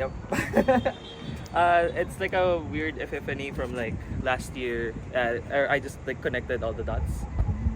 Yep. It's like a weird epiphany from like last year. Or I just like connected all the dots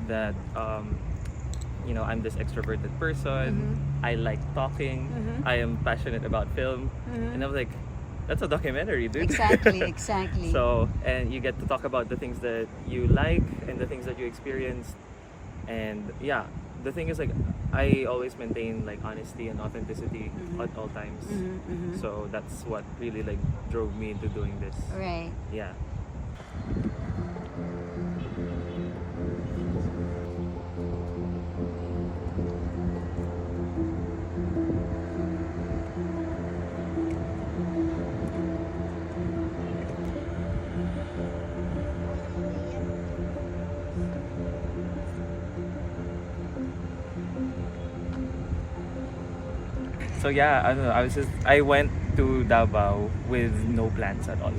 that I'm this extroverted person. I like talking. I am passionate about film, and I was like, that's a documentary, dude. Exactly, exactly. So, and you get to talk about the things that you like and the things that you experienced. And yeah, the thing is like I always maintain like honesty and authenticity at all times. So that's what really like drove me into doing this. Right. Yeah. So yeah, I don't know. I went to Davao with no plans at all.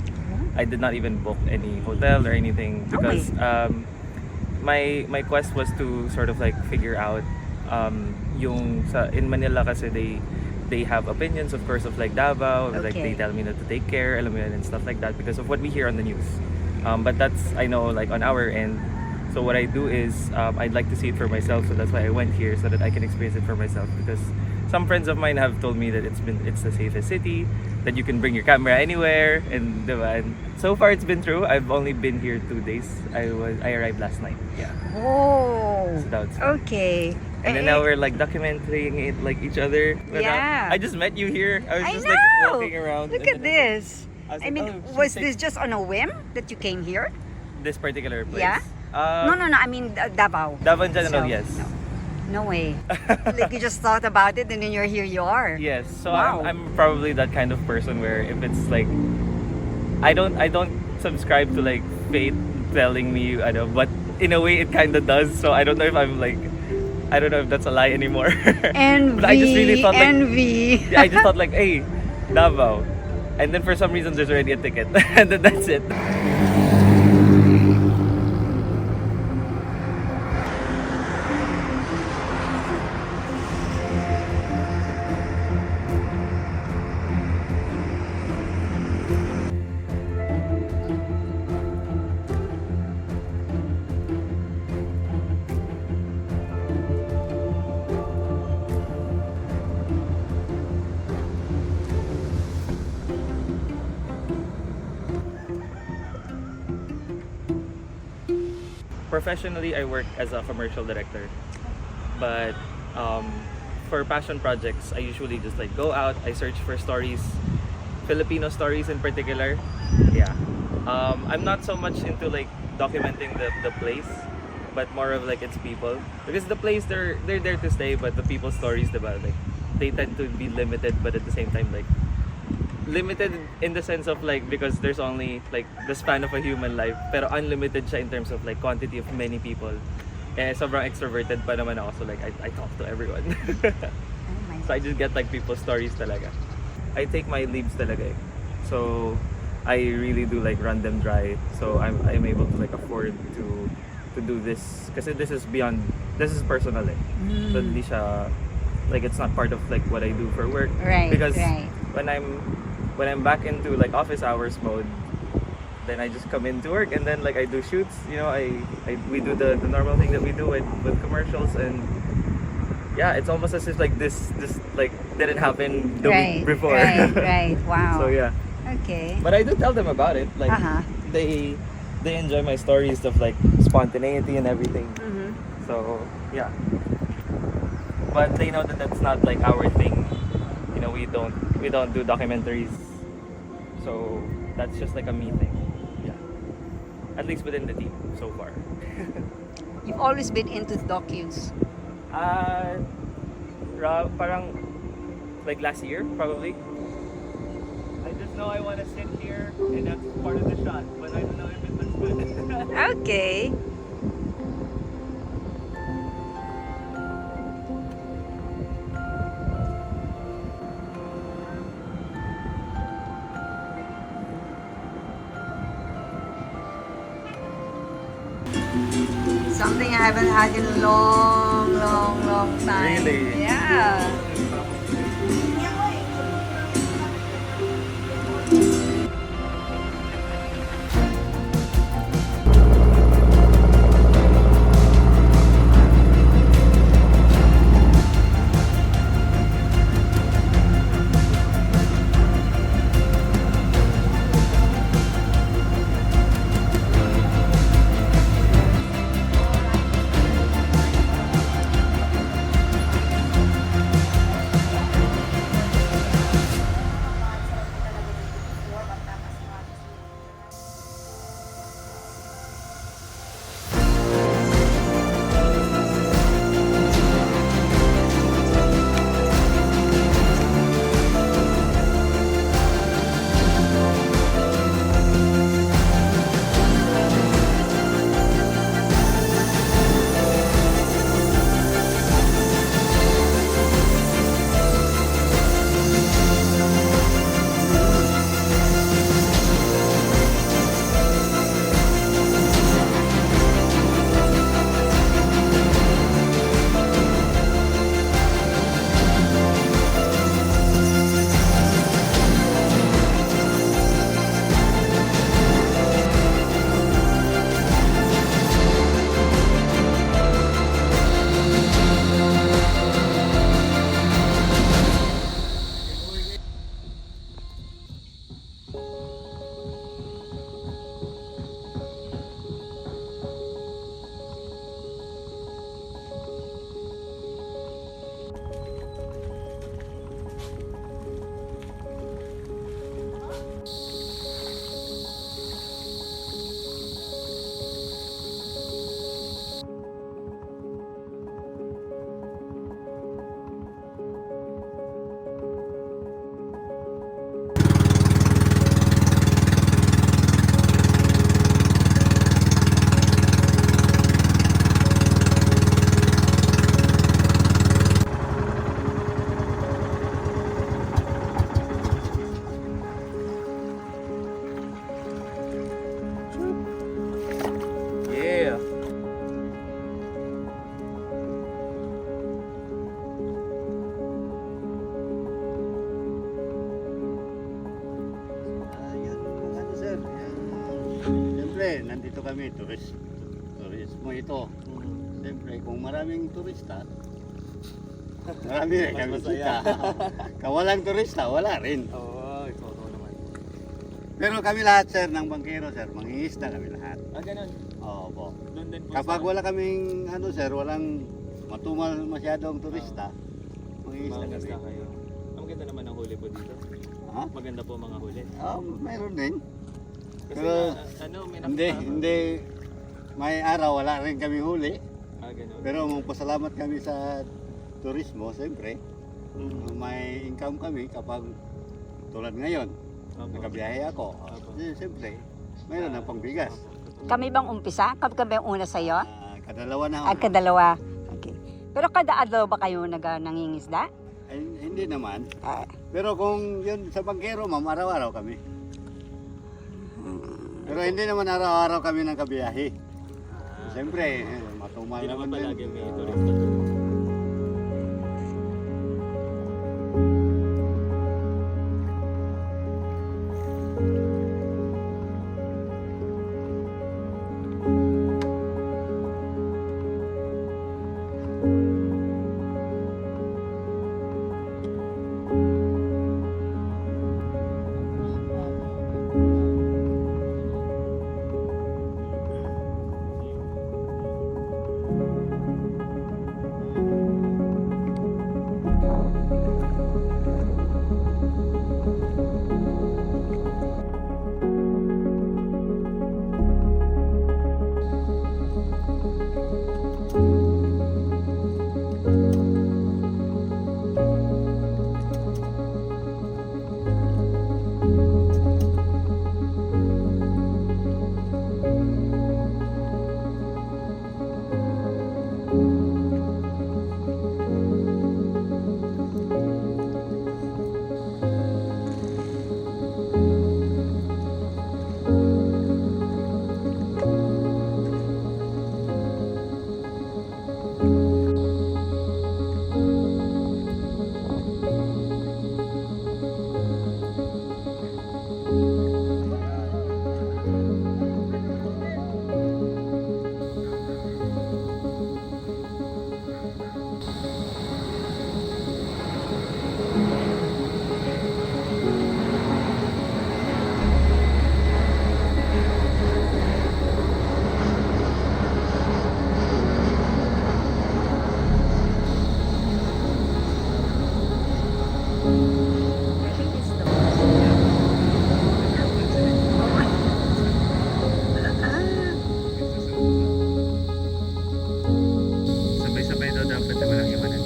I did not even book any hotel or anything because my quest was to sort of like figure out in Manila kasi they have opinions, of course, of like Davao. Like they tell me not to take care, alam mo yun, and stuff like that because of what we hear on the news. But that's, I know, like on our end. So what I do is I'd like to see it for myself. So that's why I went here, so that I can experience it for myself. Because some friends of mine have told me that it's the safest city, that you can bring your camera anywhere, and so far it's been true. I've only been here 2 days. I arrived last night. Yeah. Oh. So that's okay. And then now we're like documenting it like each other. Yeah. I just met you here. I was just know. like walking around. Look at this. I like, mean, oh, was this just on a whim that you came here? This particular place? Yeah. No. I mean Davao. Davao in general, So, yes. No way. Like you just thought about it and then here you are. Yes. So Wow. I'm probably that kind of person where if it's like I don't subscribe to like fate telling me, I know, but in a way it kind of does. So I don't know if I'm like, I don't know if that's a lie anymore. Envy. But I just really thought like, envy. yeah, I just thought like, hey, Davao, and then for some reason there's already a ticket, and then that's it. Professionally, I work as a commercial director, but for passion projects, I usually just like go out. I search for stories, Filipino stories in particular. Yeah, I'm not so much into like documenting the place, but more of like its people, because the place they're there to stay, but the people's stories, diba, like they tend to be limited, but at the same time like limited in the sense of like because there's only like the span of a human life, pero unlimited siya in terms of like quantity of many people. Eh, sobrang extroverted pa naman ako, so like I talk to everyone. So I just get like people's stories talaga. I take my leaves talaga eh. So I really do like run them dry. So I'm able to like afford to do this kasi this is personal eh. So hindi siya like, it's not part of like what I do for work. Right. Because right. when I'm back into like office hours mode, then I just come into work and then like I do shoots, we do the normal thing that we do with commercials, and yeah, it's almost as if like this like didn't happen the week before. Right. Wow. So yeah. Okay. But I do tell them about it. Like they enjoy my stories of like spontaneity and everything. So yeah. But they know that that's not like our thing. We don't do documentaries. So that's just like a me thing. Yeah. At least within the team so far. You've always been into docus. Parang like last year probably. I just know I want to sit here and that's part of the shot, but I don't know if it looks good. Okay. Something I haven't had in a long time. Really? Yeah. siyempre, nandito kami, turismo ito. Siyempre, kung maraming turista, marami rin Mas kami masaya. kita. Kung walang turista, wala rin. Oo, ikaw naman. Pero kami lahat, sir, ng bangkero, sir, mangingisda kami lahat. Ganun. Oo po. Doon din po Kapag sa- wala kaming, sir, walang matumal masyadong turista, mangingisda kami. Mangingisda kayo. Maganda naman ang huli po dito. Ha? Maganda po mga huli. Mayroon din. Kasi Pero, may Hindi. May araw, wala rin kami huli. Ganun. Pero magpasalamat kami sa turismo, siyempre. May income kami kapag tulad ngayon. Nakabiyahe ako. Siyempre, mayroon ng pangbigas. Kami bang umpisa? Kami ang una sa'yo? Kadalawa na At kadalawa? Okay. Pero kada adlaw ba kayo nangingisda? Ay, hindi naman. Ah, Pero kung yun sa bangkero, ma'am, araw-araw kami. Pero hindi naman araw-araw kami ng kabiyahe. Siyempre, matumal Hindi naman naman palagi din. may turista doon. Sabay-sabay daw dapat na walang iwanan.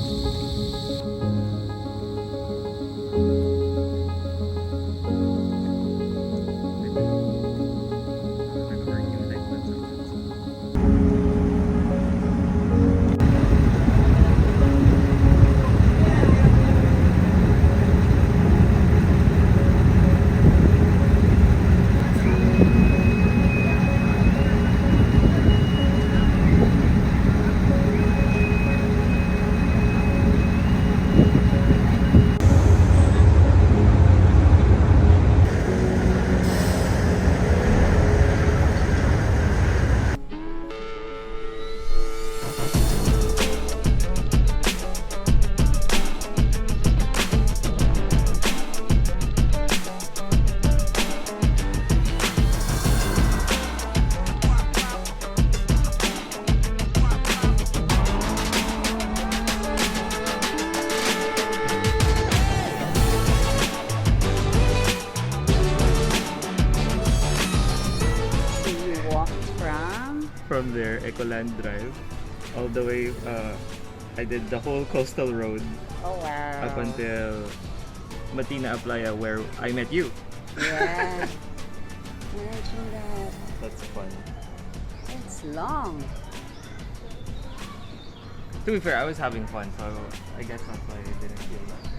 From there, Ecoland Drive, all the way, I did the whole coastal road oh wow. up until Matina Aplaya where I met you. Yeah. Imagine that. That's fun. It's long. To be fair, I was having fun, so I guess that's why I didn't feel that.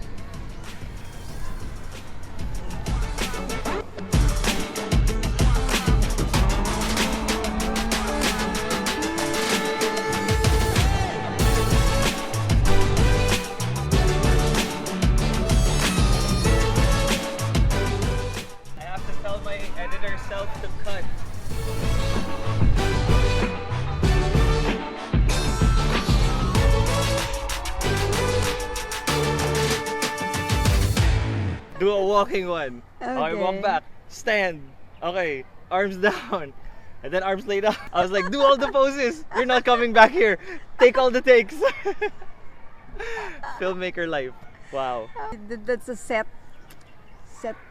I have to tell my editor self to cut. Do a walking one. Okay, walk Okay. back. Stand. Okay, arms down. And then arms laid out. I was like, do all the poses. You're not coming back here. Take all the takes. Filmmaker life. Wow. That's a set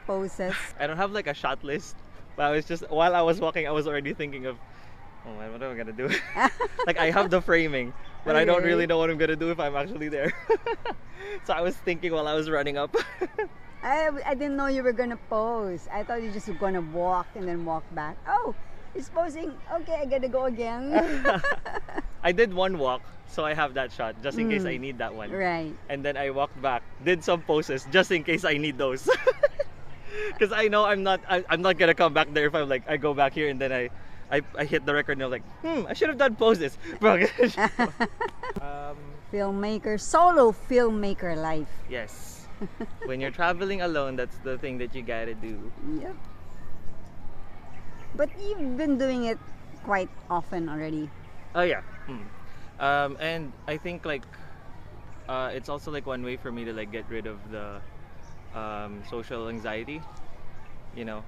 poses. I don't have like a shot list. But I was just, while I was walking, I was already thinking of, oh man, what am I gonna do? Like I have the framing, but I don't Okay. really know what I'm gonna do if I'm actually there. So I was thinking while I was running up. I didn't know you were gonna pose. I thought you just were gonna walk and then walk back. Oh, he's posing. Okay, I gotta go again. I did one walk, so I have that shot just in case I need that one. Right. And then I walked back, did some poses just in case I need those. Because I know I'm not gonna come back there if I'm like I go back here and then I hit the record and I'm like, I should have done poses. Filmmaker, solo filmmaker life. Yes. When you're traveling alone, that's the thing that you gotta do. Yep. But you've been doing it quite often already. Oh yeah. And I think like it's also like one way for me to like get rid of the social anxiety. You know,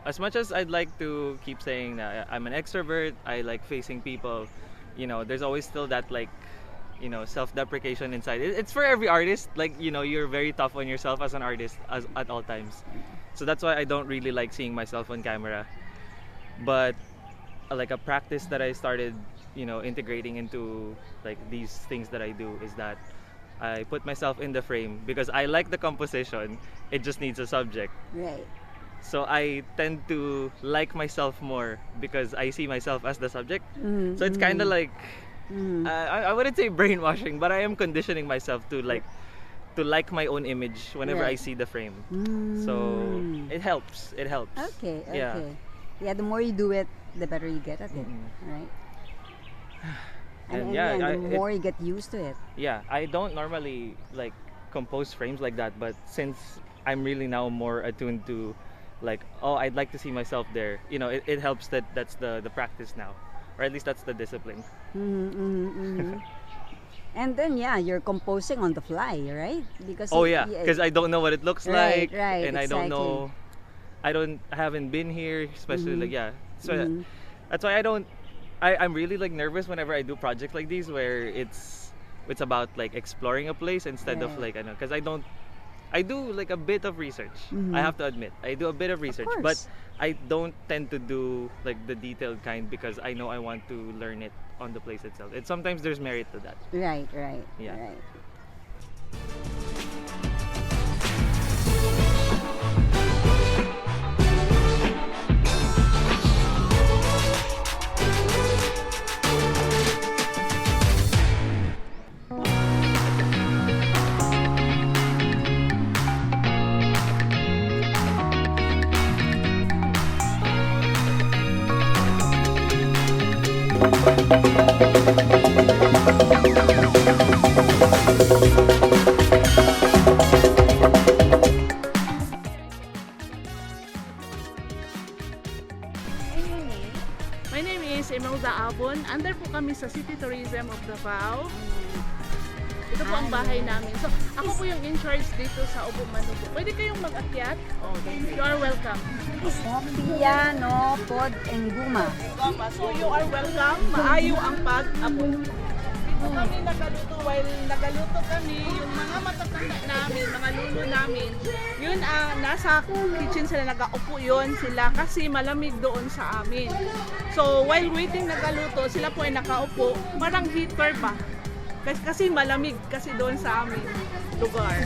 as much as I'd like to keep saying that I'm an extrovert, I like facing people. You know, there's always still that like, you know, self-deprecation inside. It's for every artist. Like, you know, you're very tough on yourself as an artist at all times. So that's why I don't really like seeing myself on camera. But like a practice that I started, you know, integrating into like these things that I do is that I put myself in the frame because I like the composition. It just needs a subject. Right. So I tend to like myself more because I see myself as the subject. So it's kind of like I wouldn't say brainwashing, but I am conditioning myself to like my own image whenever I Right. see the frame. So it helps. It helps. Okay, okay. Yeah. Yeah, the more you do it, the better you get at it, right? And The more you get used to it. Yeah, I don't normally like compose frames like that, but since I'm really now more attuned to like, oh, I'd like to see myself there, you know, it helps that that's the practice now, or at least that's the discipline. And then you're composing on the fly, right? Because Oh yeah, because I don't know what it looks Right, like, right, and I don't exactly. know, I haven't been here, especially like so that's why I'm really like nervous whenever I do projects like these where it's about like exploring a place instead of Right. like because I do like a bit of research. I have to admit I do a bit of research, but course. I don't tend to do like the detailed kind because I know I want to learn it on the place itself. Sometimes there's merit to that. Right. Yeah. Right. My name is Imelda Abon. Under po kami sa City Tourism of Davao. Ito po ang bahay namin. So, ako po yung in charge dito sa Obo Manubo. Pwede kayong mag-akyat? You are welcome. Piano, pod, and guma. So, you are welcome. Maayo ang pag-abot. Dito kami nagaluto. While nagaluto kami, yung mga matatanda namin, mga lulo namin, yun nasa kitchen sila nag-aupo yun sila kasi malamig doon sa amin. So, while waiting nagaluto, sila po ay nakaupo, parang heater pa. Kasi malamig kasi doon sa aming lugar.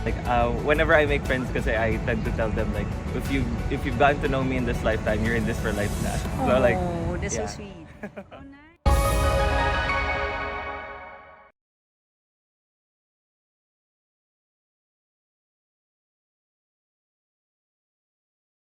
Like whenever I make friends, kasi I tend to tell them like, if you've gotten to know me in this lifetime, you're in this for life na. So like, Oh, that's yeah. so sweet. Oh, nice.